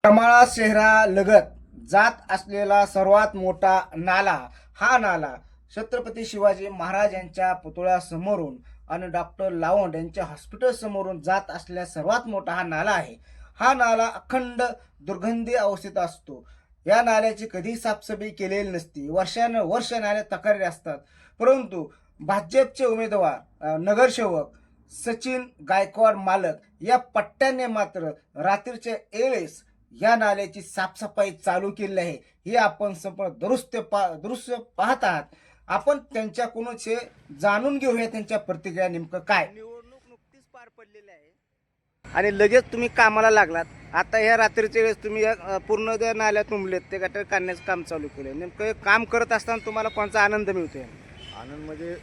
करमाळा शहरालगत जात असलेला सर्वात मोठा नाला हा नाला छत्रपती शिवाजी महाराज यांच्या पुतळ्यासमोरून आणि डॉक्टर लावंड यांच्या हॉस्पिटल समोरून जात असलेला सर्वात मोठा हा नाला आहे. हा नाला अखंड दुर्गंधी अवस्थेत असतो. या नाल्याची कधी साफसफाई केलेली नसती. वर्ष नाल्या तक्रारी असतात, परंतु भाजपचे उमेदवार नगरसेवक सचिन गायकवाड मालक या पट्ट्याने मात्र रात्रीच्या वेळेस या नाल्याची साफसफाई चालू केली आहे. हे आपण संपूर्ण दृश्य पाहत आहात. आपण त्यांच्याकडूनच जाणून घेऊया त्यांच्या प्रतिक्रिया नेमकं काय. निवडणूक नुकतीच पार पडलेली आहे आणि लगेच तुम्ही कामाला लागलात. आता ह्या रात्रीच्या वेळेस तुम्ही पूर्ण ज्या नाल्या तुंबलेत ते गटर काढण्याचं काम चालू केलं. नेमकं काम करत असताना तुम्हाला कोणता आनंद मिळतोय? आनंद म्हणजे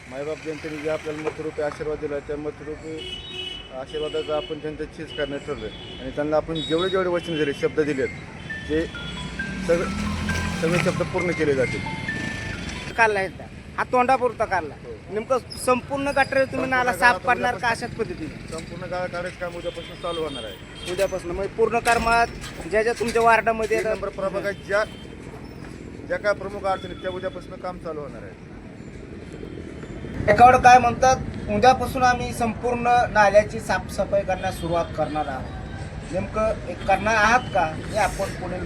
मायबाप जनतेने जे आपल्याला मतरूपी आशीर्वाद दिला त्या मतरूपी आशीर्वादाचा आपण त्यांच्या चीज करण्यात ठरलं आणि त्यांना आपण जेवढे वचन दिले, शब्द दिलेत, ते सगळे शब्द पूर्ण केले जातील. काढला आहे हा तोंडापुरता काढला. नेमकं संपूर्ण गटर तुम्ही नाला साफ करणार का अशाच पद्धतीने? संपूर्ण गाळ काढायचं काम उद्यापासून चालू होणार आहे. उद्यापासून म्हणजे पूर्ण करमाळ्यात ज्या तुमच्या वार्डामध्ये नंबर प्रभागात ज्या काय प्रमुख अडचणी त्या उद्यापासून काम चालू होणार आहे. एकावर काय म्हणतात, उद्यापासून आम्ही संपूर्ण नाल्याची साफसफाई करण्यास सुरुवात करणार आहोत. नेमकं करणार आहात का हे आपण पुढील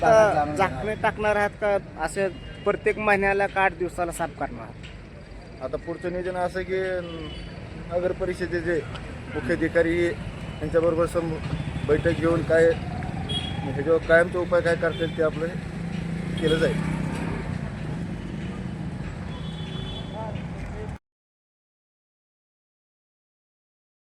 झाकणे टाकणार आहात का असे प्रत्येक महिन्याला का 8 दिवसाला साफ करणार आहात? आता पुढचं नियोजन असं की नगर परिषदेचे मुख्याधिकारी यांच्याबरोबर बैठक घेऊन काय ह्याच्यावर कायमचा उपाय काय करता येईल ते आपलं केलं जाईल.